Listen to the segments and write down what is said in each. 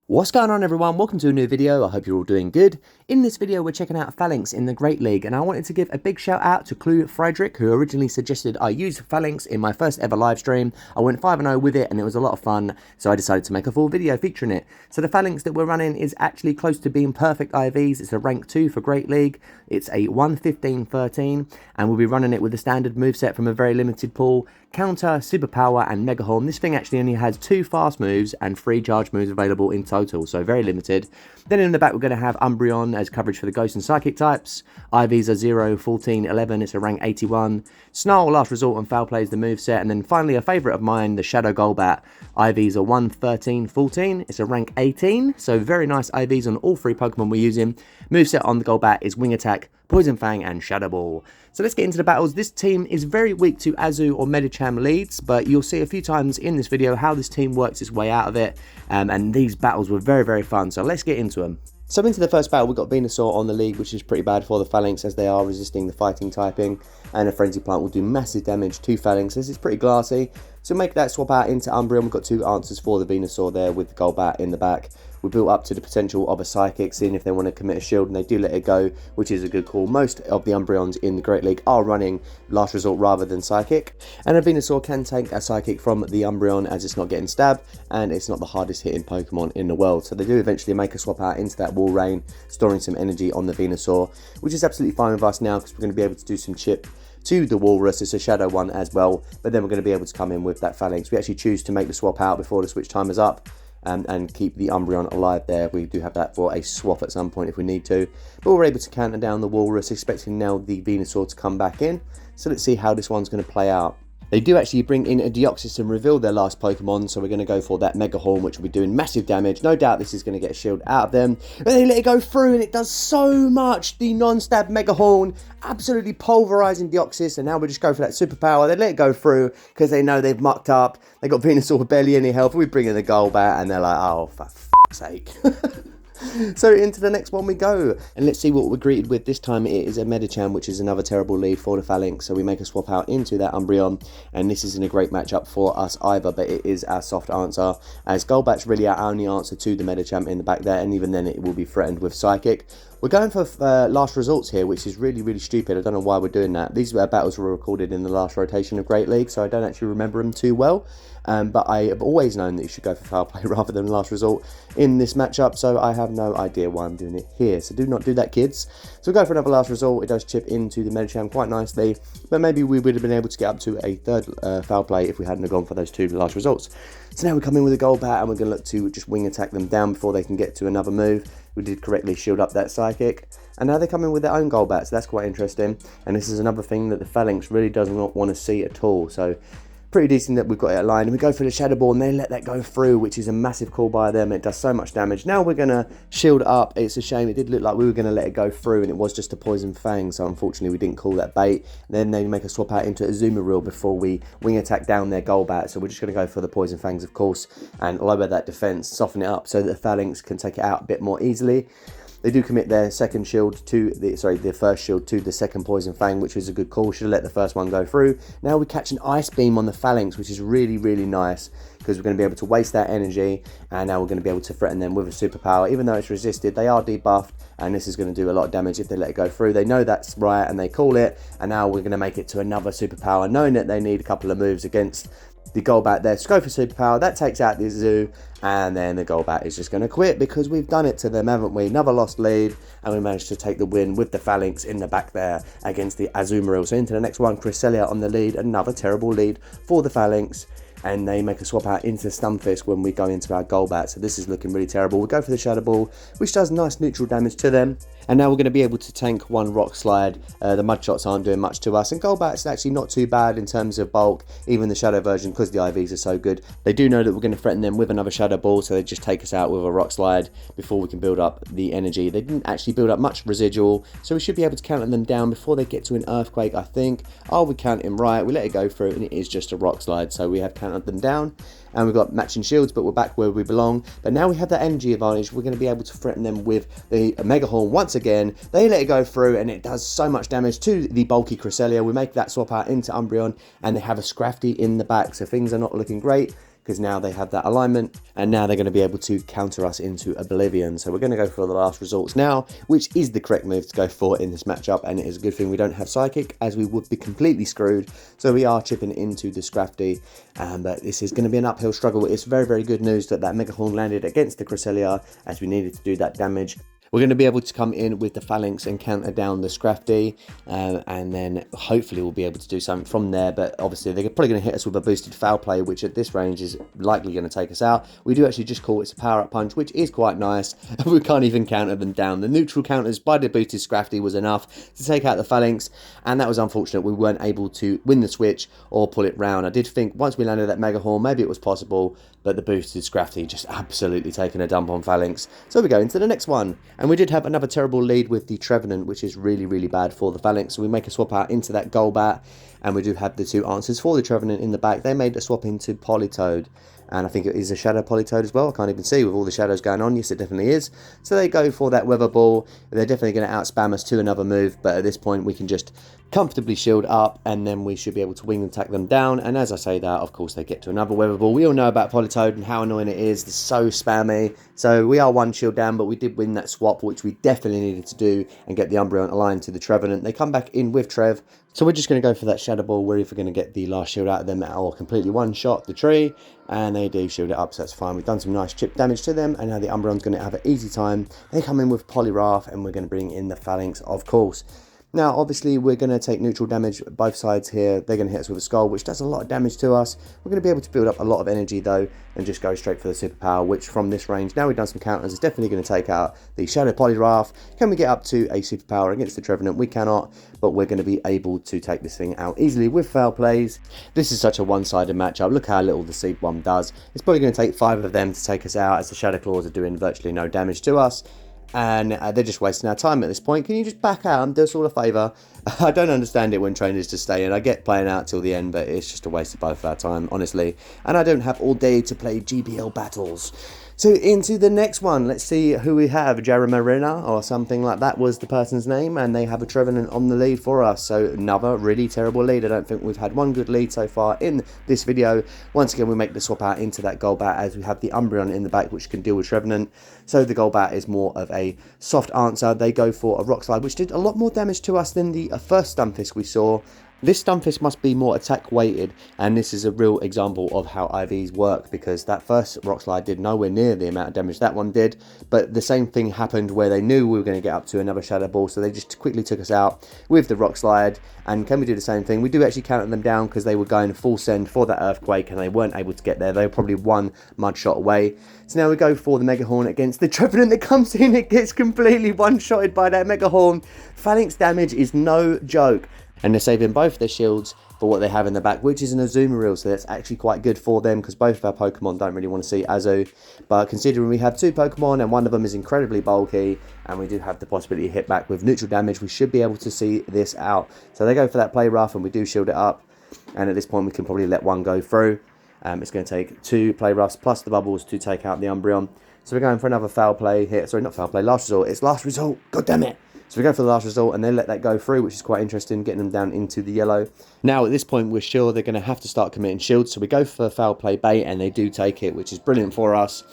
What's going on, everyone? Welcome to a new video. I hope you're all doing good. In this video we're checking out Falinks in the Great League, and I wanted to give a big shout out to Clue Frederick, who originally suggested I use Falinks in my first ever live stream. I went 5-0 with it and it was a lot of fun, so I decided to make a full video featuring it. So the Falinks that we're running is actually close to being perfect IVs. It's a rank 2 for Great League. It's a 115-13 and we'll be running it with the standard moveset from a very limited pool: Counter, Superpower and Mega Horn. This thing actually only has 2 fast moves and 3 charge moves available in total, so very limited. Then in the back we're going to have Umbreon as coverage for the Ghost and Psychic types. IVs are 0, 14, 11, it's a rank 81. Snarl, Last Resort and Foul Play is the moveset. And then finally a favourite of mine, the Shadow Golbat. IVs are 1, 13, 14, it's a rank 18. So very nice IVs on all 3 Pokemon we're using. Moveset on the Golbat is Wing Attack, Poison Fang and Shadow Ball. So let's get into the battles. This team is very weak to Azu or Medicham leads, but you'll see a few times in this video how this team works its way out of it, and these battles were very fun, so let's get into them. So into the first battle, we've got Venusaur on the lead, which is pretty bad for the Falinks as they are resisting the fighting typing, and a Frenzy Plant will do massive damage to Falinks as it's pretty glassy. So make that swap out into Umbreon. We've got 2 answers for the Venusaur there with the Golbat in the back. We built up to the potential of a Psychic, seeing if they want to commit a shield, and they do let it go, which is a good call. Most of the Umbreons in the Great League are running Last Resort rather than Psychic, and a Venusaur can take a Psychic from the Umbreon as it's not getting stabbed, and it's not the hardest hitting Pokemon in the world. So they do eventually make a swap out into that Wall Rain, storing some energy on the Venusaur, which is absolutely fine with us now because we're going to be able to do some chip to the Walrus. It's a Shadow one as well, but then we're going to be able to come in with that Falinks. We actually choose to make the swap out before the switch time is up, and keep the Umbreon alive there. We do have that for a swap at some point if we need to, but we're able to counter down the Walrus, expecting now the Venusaur to come back in. So let's see how this one's going to play out. They do actually bring in a Deoxys and reveal their last Pokemon, so we're going to go for that Mega Horn, which will be doing massive damage. No doubt this is going to get a shield out of them. But they let it go through, and it does so much. The non-stab Mega Horn absolutely pulverizing Deoxys, and now we just go for that Superpower. They let it go through because they know they've mucked up. They got Venusaur with barely any health. We bring in the Golbat, and they're like, oh, for f***'s sake. So into the next one we go, and let's see what we're greeted with. This time it is a Medicham, which is another terrible lead for the Falinks, so we make a swap out into that Umbreon, and this isn't a great matchup for us either, but it is our soft answer, as Golbat's really our only answer to the Medicham in the back there, and even then it will be threatened with Psychic. We're going for last results here, which is really stupid. I don't know why we're doing that. These battles were recorded in the last rotation of Great League, so I don't actually remember them too well. But I have always known that you should go for foul play rather than last result in this matchup, so I have no idea why I'm doing it here. So do not do that, kids. So we'll go for another last result. It does chip into the Medicham quite nicely, but maybe we would have been able to get up to a third foul play if we hadn't have gone for those 2 last results. So now we come in with a Golbat, and we're going to look to just wing attack them down before they can get to another move. We did correctly shield up that Psychic, and now they come in with their own Golbat, so that's quite interesting. And this is another thing that the Falinks really does not want to see at all. So pretty decent that we've got it aligned, and we go for the Shadow Ball, and they let that go through, which is a massive call by them. It does so much damage. Now we're going to shield up. It's a shame. It did look like we were going to let it go through, and it was just a Poison Fang, so unfortunately we didn't call that bait. Then they make a swap out into a Azumarill before we wing attack down their Golbat, so we're just going to go for the Poison Fangs, of course, and lower that defense, soften it up so that the Falinks can take it out a bit more easily. They do commit their second shield to their first shield to the second Poison Fang, which was a good call. Should have let the first one go through. Now we catch an Ice Beam on the Falinks, which is really nice, because we're going to be able to waste that energy, and now we're going to be able to threaten them with a Superpower. Even though it's resisted, they are debuffed, and this is going to do a lot of damage if they let it go through. They know that's right, and they call it, and now we're going to make it to another Superpower, knowing that they need a couple of moves against the Golbat there. So go for Superpower, that takes out the Zoo, and then the Golbat is just going to quit because we've done it to them, haven't we? Another lost lead, and we managed to take the win with the Falinks in the back there against the Azumarill. So into the next one, Cresselia on the lead, another terrible lead for the Falinks, and they make a swap out into Stunfisk when we go into our Golbat. So this is looking really terrible. We go for the Shadow Ball, which does nice neutral damage to them, and now we're going to be able to tank one Rock Slide. The Mud Shots aren't doing much to us, and Golbat's actually not too bad in terms of bulk, even the Shadow version, because the IVs are so good. They do know that we're going to threaten them with another Shadow Ball, so they just take us out with a Rock Slide before we can build up the energy. They didn't actually build up much residual, so we should be able to counter them down before they get to an Earthquake, I think. Oh, we count him right, we let it go through, and it is just a Rock Slide, so we have countered them down. And we've got matching shields, but we're back where we belong. But now we have that energy advantage. We're going to be able to threaten them with the Mega Horn once again. They let it go through, and it does so much damage to the bulky Cresselia. We make that swap out into Umbreon, and they have a Scrafty in the back, so things are not looking great. because now they have that alignment, and now they're going to be able to counter us into oblivion. So we're going to go for the last results now, which is the correct move to go for in this matchup, and it is a good thing we don't have Psychic, as we would be completely screwed. So we are chipping into the Scrafty, but this is going to be an uphill struggle. It's very, very good news that that Mega Horn landed against the Cresselia, as we needed to do that damage. We're going to be able to come in with the Falinks and counter down the Scrafty, and then hopefully we'll be able to do something from there. But obviously they're probably going to hit us with a boosted Foul Play, which at this range is likely going to take us out. We do actually just call it a power-up punch, which is quite nice. We can't even counter them down. The neutral counters by the boosted Scrafty was enough to take out the Falinks, and that was unfortunate. We weren't able to win the switch or pull it round. I did think once we landed that Mega Horn, maybe it was possible, but the boosted Scrafty just absolutely taking a dump on Falinks. So we go into the next one. And we did have another terrible lead with the Trevenant, which is really, really bad for the Falinks. So we make a swap out into that Golbat, and we do have the two answers for the Trevenant in the back. They made a swap into Politoed, and I think it is a Shadow Politoed as well. I can't even see with all the shadows going on. Yes, it definitely is. So they go for that Weather Ball. They're definitely going to outspam us to another move, but at this point we can just comfortably shield up, and then we should be able to wing attack them down. And as I say that, of course they get to another Weather Ball. We all know about Politoed and how annoying it is. It's so spammy. So we are one shield down, but we did win that swap, which we definitely needed to do, and get the Umbreon aligned to the Trevenant. They come back in with Trev, so we're just going to go for that Shadow Ball. We're either going to get the last shield out of them or completely one-shot the tree, and they do shield it up, so that's fine. We've done some nice chip damage to them, and now the Umbreon's going to have an easy time. They come in with Poliwrath, and we're going to bring in the Falinks, of course. Now, obviously, we're going to take neutral damage both sides here. They're going to hit us with a Skull, which does a lot of damage to us. We're going to be able to build up a lot of energy, though, and just go straight for the Superpower, which from this range, now we've done some counters, is definitely going to take out the Shadow Poliwrath. Can we get up to a Superpower against the Trevenant? We cannot, but we're going to be able to take this thing out easily with Foul Plays. This is such a one-sided matchup. Look how little the Seed Bomb does. It's probably going to take 5 of them to take us out, as the Shadow Claws are doing virtually no damage to us. And they're just wasting our time at this point. Can you just back out and do us all a favour? I don't understand it when trainers just stay in. I get playing out till the end, but it's just a waste of both our time, honestly. And I don't have all day to play GBL battles. So into the next one, let's see who we have. Jaramarina or something like that was the person's name, and they have a Trevenant on the lead for us. So another really terrible lead. I don't think we've had one good lead so far in this video. Once again, we make the swap out into that Golbat, as we have the Umbreon in the back, which can deal with Trevenant. So the Golbat is more of a soft answer. They go for a Rock Slide, which did a lot more damage to us than the first Stunfisk we saw. This Stunfisk must be more attack weighted, and this is a real example of how IVs work, because that first Rock Slide did nowhere near the amount of damage that one did, but the same thing happened where they knew we were going to get up to another Shadow Ball, so they just quickly took us out with the Rock Slide. And can we do the same thing? We do actually counter them down, because they were going full send for that Earthquake, and they weren't able to get there. They were probably one Mud Shot away. So now we go for the Mega Horn against the Trevenant that comes in. It gets completely one-shotted by that Mega Horn. Falinks damage is no joke. And they're saving both their shields for what they have in the back, which is an Azumarill, so that's actually quite good for them, because both of our Pokemon don't really want to see Azu. But considering we have 2 Pokemon and one of them is incredibly bulky, and we do have the possibility to hit back with neutral damage, we should be able to see this out. So they go for that Play Rough, and we do shield it up, and at this point we can probably let one go through. It's going to take 2 Play Roughs plus the Bubbles to take out the Umbreon. So we're going for another Foul Play here. Sorry, not Foul Play, Last Resort. It's Last Resort. God damn it. So we go for the Last Resort, and they let that go through, which is quite interesting, getting them down into the yellow. Now, at this point, we're sure they're going to have to start committing shields, so we go for Foul Play Bait, and they do take it, which is brilliant for us.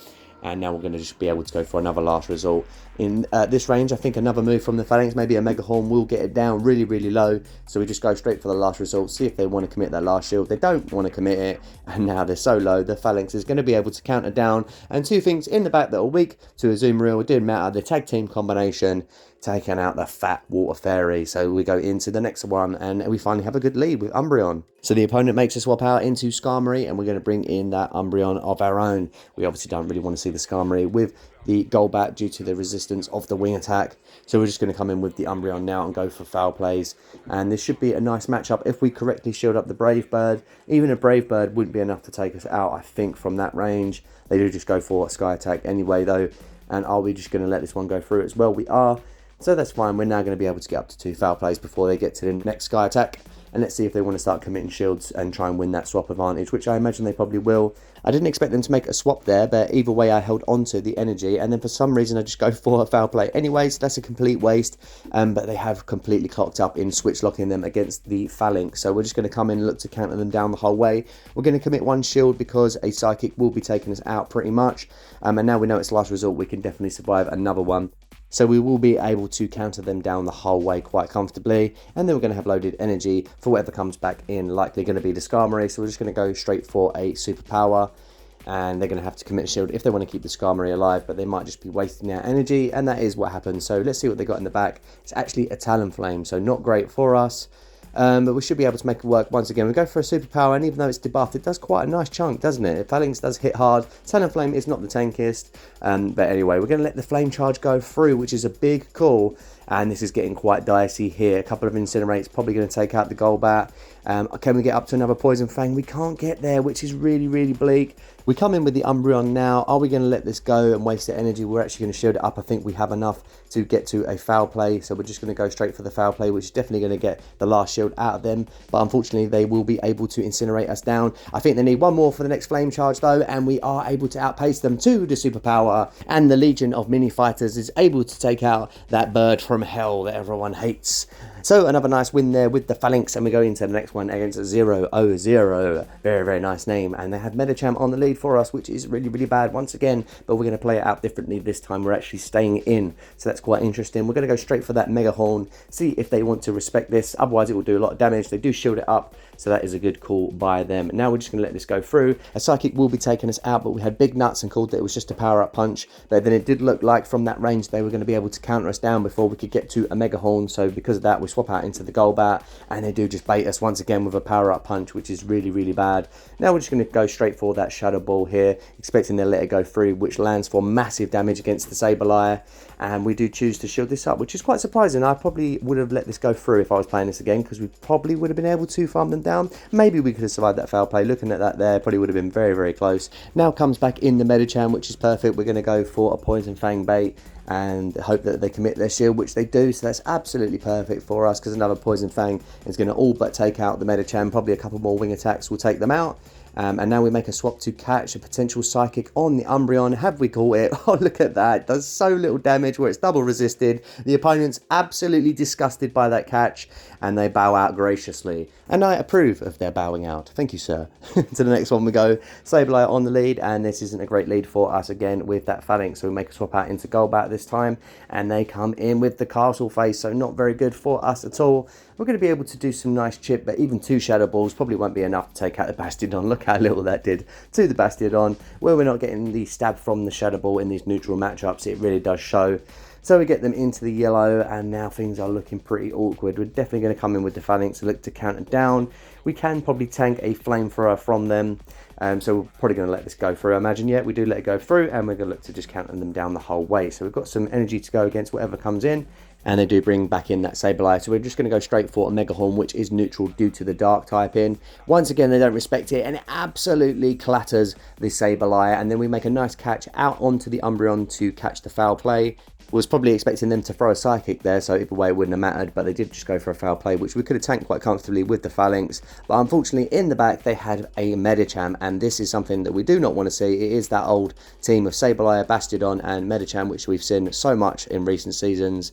And now we're going to just be able to go for another Last Resort. In this range, I think another move from the Falinks, maybe a Mega Horn, will get it down really, really low. So we just go straight for the Last Resort, see if they want to commit that last shield. They don't want to commit it, and now they're so low, the Falinks is going to be able to counter down. And 2 things in the back that are weak to Azumarill, it didn't matter. The tag team combination, taking out the fat Water Fairy. So we go into the next one, and we finally have a good lead with Umbreon. So the opponent makes a swap out into Skarmory, and we're going to bring in that Umbreon of our own. We obviously don't really want to see the Skarmory with the Golbat due to the resistance of the wing attack. So we're just going to come in with the Umbreon now and go for Foul Plays. And this should be a nice matchup if we correctly shield up the Brave Bird. Even a Brave Bird wouldn't be enough to take us out, I think, from that range. They do just go for a Sky Attack anyway, though. And are we just going to let this one go through as well? We are. So that's fine. We're now going to be able to get up to 2 Foul Plays before they get to the next Sky Attack. and let's see if they want to start committing shields and try and win that swap advantage, which I imagine they probably will. I didn't expect them to make a swap there, but either way I held onto the energy, and then for some reason I just go for a foul play anyway, so that's a complete waste. But they have completely clocked up in switch locking them against the Falinks, so we're just going to come in and look to counter them down the whole way. We're going to commit one shield because a psychic will be taking us out pretty much, and now we know it's last resort, we can definitely survive another one. So we will be able to counter them down the whole way quite comfortably, and then we're going to have loaded energy for whatever comes back in, likely going to be the Skarmory, so we're just going to go straight for a superpower, and they're going to have to commit a shield if they want to keep the Skarmory alive, but they might just be wasting their energy, and that is what happens. So let's see what they got in the back. It's actually a Talonflame, so not great for us. But we should be able to make it work once again. We go for a superpower, and even though it's debuffed, it does quite a nice chunk, doesn't it? Falinks does hit hard. Talonflame is not the tankiest. But anyway, we're going to let the Flame Charge go through, which is a big call. And this is getting quite dicey here. A couple of Incinerates, probably going to take out the Golbat. Can we get up to another Poison Fang? We can't get there, which is really, really bleak. We come in with the Umbreon now. Are we going to let this go and waste the energy? We're actually going to shield it up. I think we have enough to get to a foul play. So we're just going to go straight for the foul play, which is definitely going to get the last shield out of them. But unfortunately, they will be able to incinerate us down. I think they need one more for the next Flame Charge, though. And we are able to outpace them to the superpower. And the Legion of Mini Fighters is able to take out that bird from hell that everyone hates. So another nice win there with the Falinks, and we go into the next one against 0-0. Very, very nice name. And they have Medicham on the lead for us, which is really, really bad once again, but we're going to play it out differently this time. We're actually staying in, so that's quite interesting. We're going to go straight for that Mega Horn, see if they want to respect this. Otherwise, it will do a lot of damage. They do shield it up, so that is a good call by them. Now we're just going to let this go through. A Psychic will be taking us out, but we had big nuts and called that it was just a power-up punch. But then it did look like from that range they were going to be able to counter us down before we could get to a Mega Horn. So because of that, we swap out into the Golbat, and they do just bait us once again with a power-up punch, which is really, really bad. Now we're just going to go straight for that Shadow Ball here, expecting to let it go through, which lands for massive damage against the Sableye. And we do choose to shield this up, which is quite surprising. I probably would have let this go through if I was playing this again, because we probably would have been able to farm them down. Maybe we could have survived that foul play. Looking at that there, probably would have been very, very close. Now comes back in the Medicham, which is perfect. We're going to go for a Poison Fang bait and hope that they commit their shield, which they do, so that's absolutely perfect for us, because another Poison Fang is going to all but take out the Medicham. Probably a couple more wing attacks will take them out. And now we make a swap to catch a potential Psychic on the Umbreon. Have we caught it? Oh, look at that. It does so little damage where it's double resisted. The opponent's absolutely disgusted by that catch, and they bow out graciously. And I approve of their bowing out. Thank you, sir. To the next one we go. Sableye on the lead, and this isn't a great lead for us again with that Falinks. So we make a swap out into Golbat this time, and they come in with the Castle Face, so not very good for us at all. We're going to be able to do some nice chip, but even 2 Shadow Balls probably won't be enough to take out the Bastiodon. Look how little that did to the Bastiodon. Where we're not getting the stab from the Shadow Ball in these neutral matchups, it really does show. So we get them into the yellow, and now things are looking pretty awkward. We're definitely going to come in with the Falinks to look to counter down. We can probably tank a Flamethrower from them, so we're probably going to let this go through. I imagine, yeah, we do let it go through, and we're going to look to just counter them down the whole way. So we've got some energy to go against whatever comes in. And they do bring back in that Sableye, so we're just going to go straight for a Mega Horn, which is neutral due to the Dark type in. Once again, they don't respect it, and it absolutely clatters the Sableye. And then we make a nice catch out onto the Umbreon to catch the foul play. Was probably expecting them to throw a Psychic there, so either way it wouldn't have mattered, but they did just go for a foul play, which we could have tanked quite comfortably with the Falinks. But unfortunately, in the back, they had a Medicham, and this is something that we do not want to see. It is that old team of Sableye, Bastiodon, and Medicham, which we've seen so much in recent seasons.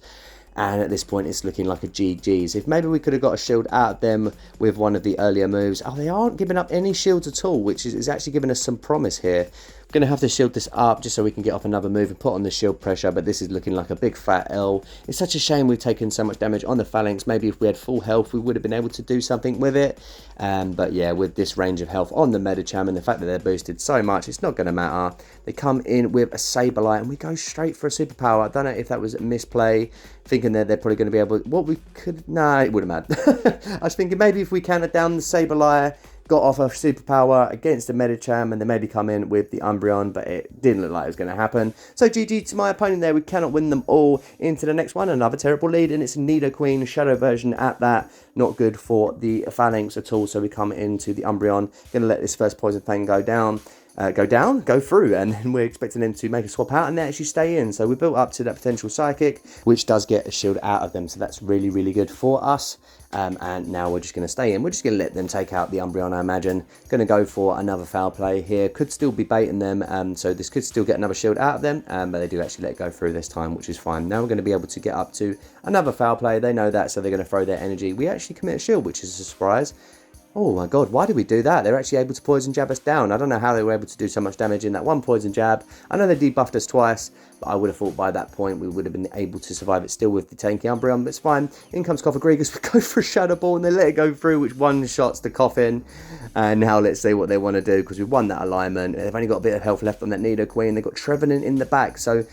And at this point, it's looking like a GG's. If maybe we could have got a shield out of them with one of the earlier moves. Oh, they aren't giving up any shields at all, which is actually giving us some promise here. Going to have to shield this up just so we can get off another move and put on the shield pressure, but this is looking like a big fat L. It's such a shame we've taken so much damage on the Falinks. Maybe if we had full health, we would have been able to do something with it. But yeah, with this range of health on the Medicham and the fact that they're boosted so much, it's not going to matter. They come in with a Sableye, and we go straight for a superpower. I don't know if that was a misplay, thinking that they're probably going to be able to... What we could... Nah, it wouldn't matter. I was thinking maybe if we counted down the Sableye, got off a superpower against the Medicham, and then maybe come in with the Umbreon, but it didn't look like it was going to happen. So GG to my opponent there. We cannot win them all. Into the next one, another terrible lead, and it's a Nidoqueen Shadow version at that. Not good for the Falinks at all, so we come into the Umbreon. Going to let this first Poison Fang go down. go down, go through, and then we're expecting them to make a swap out and they actually stay in. So we built up to that potential psychic, which does get a shield out of them, so that's really, really good for us. And now we're just going to stay in. We're just going to let them take out the Umbreon, I imagine. Going to go for another foul play here. Could still be baiting them, so this could still get another shield out of them, but they do actually let it go through this time, which is fine. Now we're going to be able to get up to another foul play. They know that, so they're going to throw their energy. We actually commit a shield, which is a surprise. Oh my god, why did we do that? They're actually able to poison jab us down. I don't know how they were able to do so much damage in that one poison jab. I know they debuffed us twice, but I would have thought by that point we would have been able to survive it still with the tanky Umbreon, but it's fine. In comes Grigus. We go for a Shadow Ball and they let it go through, which one-shots the Coffin. And now let's see what they want to do, because we've won that alignment. They've only got a bit of health left on that Nidoqueen. They've got Trevenant in the back, so...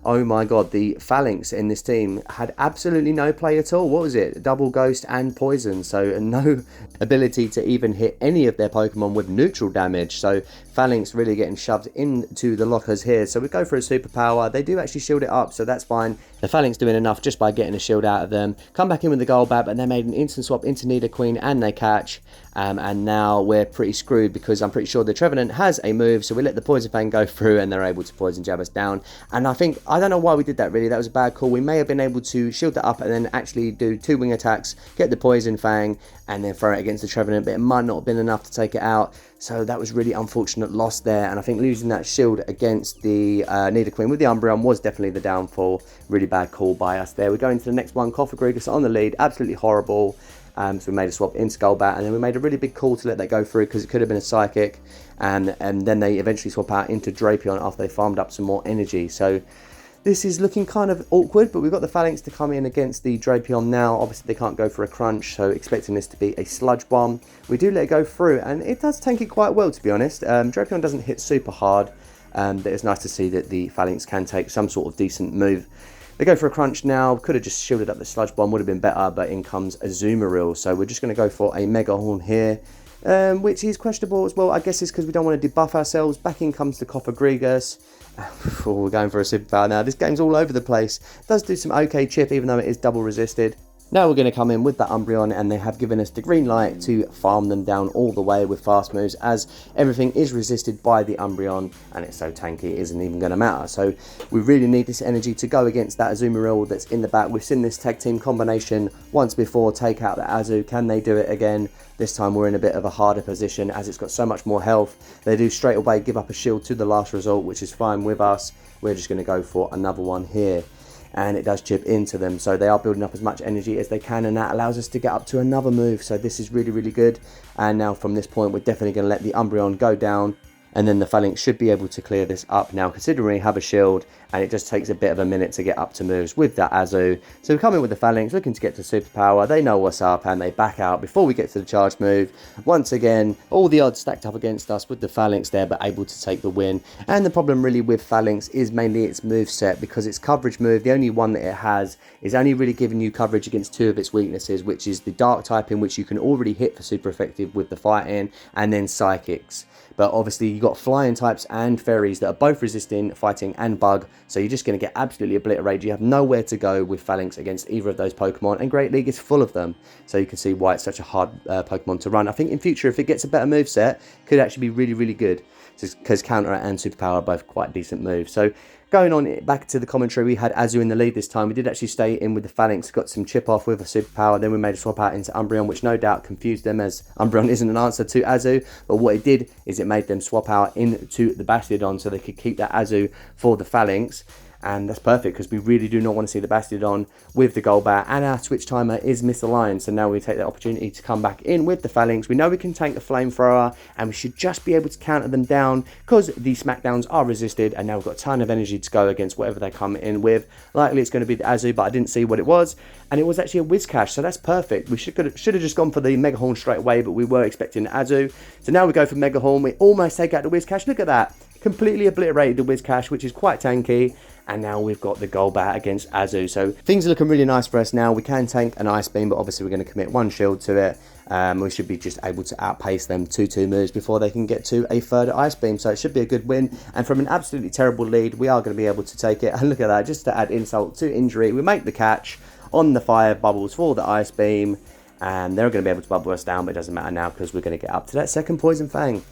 Oh my god, the Falinks in this team had absolutely no play at all. What was it? Double Ghost and Poison. So no ability to even hit any of their Pokemon with neutral damage. So Falinks really getting shoved into the lockers here. So we go for a superpower. They do actually shield it up, so that's fine. The Falinks doing enough just by getting a shield out of them. Come back in with the Golbat, and they made an instant swap into Nidoqueen and they catch. And now we're pretty screwed because I'm pretty sure the Trevenant has a move, so we let the Poison Fang go through and they're able to Poison Jab us down. And I don't know why we did that really, that was a bad call. We may have been able to shield that up and then actually do 2 wing attacks, get the Poison Fang, and then throw it against the Trevenant, but it might not have been enough to take it out. So that was really unfortunate loss there, and I think losing that shield against the Nidoqueen with the Umbreon was definitely the downfall. Really bad call by us there. We go into the next one, Grigus on the lead, absolutely horrible. So we made a swap into Golbat, and then we made a really big call to let that go through because it could have been a Psychic, and then they eventually swap out into Drapion after they farmed up some more energy. So this is looking kind of awkward, but we've got the Falinks to come in against the Drapion now. Obviously they can't go for a crunch, so expecting this to be a Sludge Bomb. We do let it go through, and it does tank it quite well, to be honest. Drapion doesn't hit super hard, but it's nice to see that the Falinks can take some sort of decent move. They go for a crunch now. Could have just shielded up the Sludge Bomb, would have been better, but in comes a Azumarill. So we're just going to go for a Mega Horn here, which is questionable as well. I guess it's because we don't want to debuff ourselves. Back in comes the Grigus. Oh, we're going for a superpower now. This game's all over the place. It does do some okay chip, even though it is double resisted. Now we're going to come in with that Umbreon, and they have given us the green light to farm them down all the way with fast moves, as everything is resisted by the Umbreon, and it's so tanky it isn't even going to matter. So we really need this energy to go against that Azumarill that's in the back. We've seen this tag team combination once before take out the Azu. Can they do it again? This time we're in a bit of a harder position as it's got so much more health. They do straight away give up a shield to the last result, which is fine with us. We're just going to go for another one here. And it does chip into them, so they are building up as much energy as they can, and that allows us to get up to another move. So this is really, really good. And now from this point, we're definitely going to let the Umbreon go down, and then the Falinks should be able to clear this up now, considering we have a shield, and it just takes a bit of a minute to get up to moves with that Azu. So we come in with the Falinks, looking to get to superpower. They know what's up, and they back out before we get to the charge move. Once again, all the odds stacked up against us with the Falinks there, but able to take the win. And the problem really with Falinks is mainly its move set, because its coverage move, the only one that it has, is only really giving you coverage against 2 of its weaknesses, which is the Dark type, in which you can already hit for super effective with the Fighting, and then Psychics. But obviously you've got Flying types and Fairies that are both resisting Fighting and Bug, so you're just going to get absolutely obliterated. You have nowhere to go with Falinks against either of those Pokemon, and Great League is full of them, so you can see why it's such a hard Pokemon to run. I think in future, if it gets a better moveset, could actually be really, really good, because Counter and Superpower are both quite decent moves. So going on back to the commentary, we had Azu in the lead this time. We did actually stay in with the Falinks, got some chip off with a superpower, then we made a swap out into Umbreon, which no doubt confused them, as Umbreon isn't an answer to Azu, but what it did is it made them swap out into the Bastiodon so they could keep that Azu for the Falinks. And that's perfect, because we really do not want to see the Bastiodon with the Golbat, and our switch timer is misaligned, so now we take the opportunity to come back in with the Falinks. We know we can tank the Flamethrower, and we should just be able to counter them down, because the Smackdowns are resisted, and now we've got a ton of energy to go against whatever they come in with. Likely it's going to be the Azu, but I didn't see what it was, and it was actually a Whiscash, so that's perfect. We should have just gone for the Mega Horn straight away, but we were expecting the Azu. So now we go for Mega Horn. We almost take out the Whiscash. Look at that. Completely obliterated the Whiscash, which is quite tanky. And now we've got the Golbat against Azu. So things are looking really nice for us now. We can tank an Ice Beam, but obviously we're going to commit 1 shield to it. We should be just able to outpace them 2 moves before they can get to a third Ice Beam. So it should be a good win. And from an absolutely terrible lead, we are going to be able to take it. And look at that, just to add insult to injury, we make the catch on the Fire Bubbles for the Ice Beam. And they're going to be able to bubble us down, but it doesn't matter now, because we're going to get up to that second Poison Fang.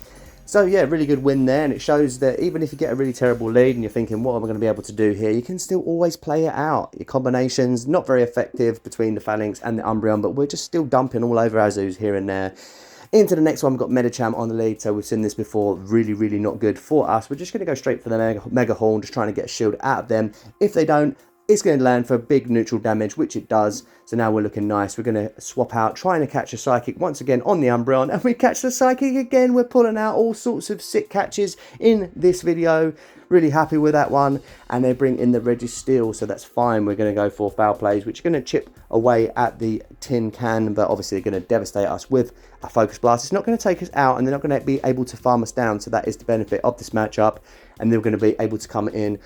So yeah, really good win there, and it shows that even if you get a really terrible lead and you're thinking, what am I going to be able to do here, you can still always play it out. Your combinations, not very effective between the Falinks and the Umbreon, but we're just still dumping all over Azus here and there. Into the next one, we've got Medicham on the lead, so we've seen this before, really not good for us. We're just going to go straight for the Mega Horn, just trying to get a shield out of them. If they don't, it's going to land for big neutral damage, which it does. So now we're looking nice. We're going to swap out, trying to catch a Psychic once again on the Umbreon. And we catch the Psychic again. We're pulling out all sorts of sick catches in this video. Really happy with that one. And they bring in the Registeel, so that's fine. We're going to go for Foul Plays, which are going to chip away at the tin can. But obviously they're going to devastate us with a Focus Blast. It's not going to take us out, and they're not going to be able to farm us down. So that is the benefit of this matchup. And they're going to be able to come in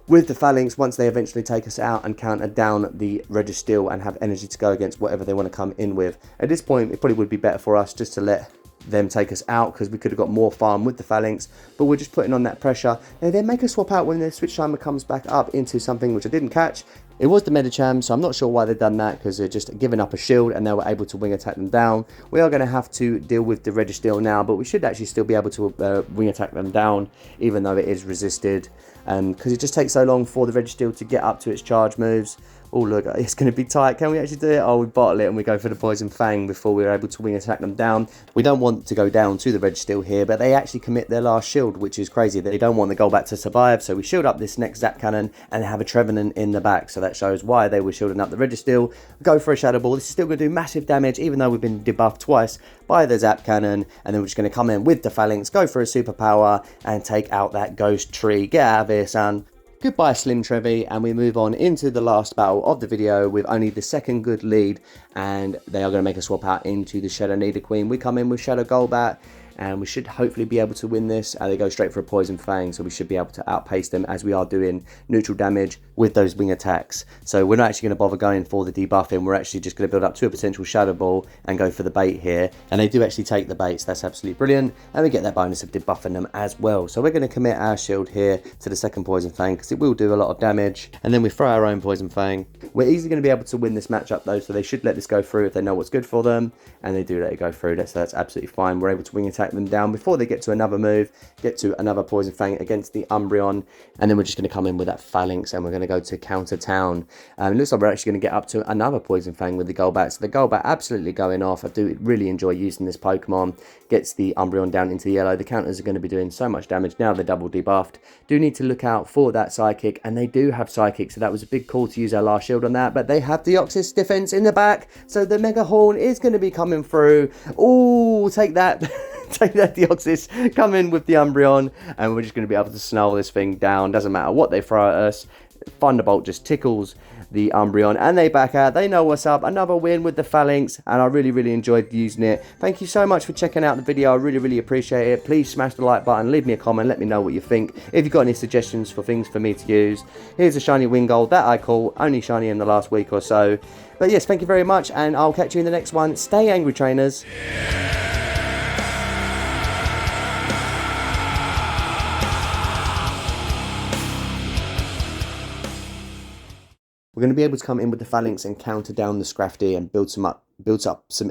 with the Falinks once they eventually take us out and counter down the Registeel and have energy to go against whatever they want to come in with. At this point, it probably would be better for us just to let them take us out, because we could have got more farm with the Falinks, but we're just putting on that pressure. They then make us swap out when the switch timer comes back up into something which I didn't catch. It was the Medicham, so I'm not sure why they've done that, because they're just giving up a shield and they were able to wing attack them down. We are going to have to deal with the Registeel now, but we should actually still be able to wing attack them down, even though it is resisted, because it just takes so long for the Registeel to get up to its charge moves. Oh look, it's going to be tight. Can we actually do it? Oh, we bottle it and we go for the Poison Fang before we're able to wing attack them down. We don't want to go down to the Registeel here, but they actually commit their last shield, which is crazy. They don't want the Golbat to survive, so we shield up this next Zap Cannon and have a Trevenant in the back. So that shows why they were shielding up the Registeel. Go for a Shadow Ball. This is still going to do massive damage, even though we've been debuffed twice by the Zap Cannon. And then we're just going to come in with the Falinks, go for a Superpower, and take out that Ghost Tree. Get out of here, son. Goodbye, Slim Trevi, and we move on into the last battle of the video with only the second good lead, and they are going to make a swap out into the Shadow Nidoqueen. We come in with Shadow Golbat, and we should hopefully be able to win this. They go straight for a Poison Fang, so we should be able to outpace them, as we are doing neutral damage with those wing attacks. So we're not actually going to bother going for the debuffing. We're actually just going to build up to a potential Shadow Ball and go for the bait here. And they do actually take the baits. That's absolutely brilliant. And we get that bonus of debuffing them as well. So we're going to commit our shield here to the second Poison Fang, because it will do a lot of damage. And then we throw our own Poison Fang. We're easily going to be able to win this matchup though, so they should let this go through if they know what's good for them. And they do let it go through, so that's absolutely fine. We're able to wing attack them down before they get to another move, get to another Poison Fang against the Umbreon, and then we're just going to come in with that Falinks and we're going to go to counter town. It looks like we're actually going to get up to another Poison Fang with the Golbat, so the Golbat absolutely going off. I do really enjoy using this Pokemon. Gets the Umbreon down into the yellow. The counters are going to be doing so much damage now they're double debuffed. Do need to look out for that Psychic, and they do have Psychic, so that was a big call to use our last shield on that, but they have Deoxys defense in the back, so the Mega Horn is going to be coming through. Oh, take that. Take that Deoxys, come in with the Umbreon, and we're just going to be able to snarl this thing down. Doesn't matter what they throw at us. Thunderbolt just tickles the Umbreon, and they back out. They know what's up. Another win with the Falinks, and I really enjoyed using it. Thank you so much for checking out the video. I really appreciate it. Please smash the like button, leave me a comment, let me know what you think. If you've got any suggestions for things for me to use, here's a shiny Wingold that I call only shiny in the last week or so. But yes, thank you very much, and I'll catch you in the next one. Stay angry, trainers. We're going to be able to come in with the Falinks and counter down the Scrafty and build up some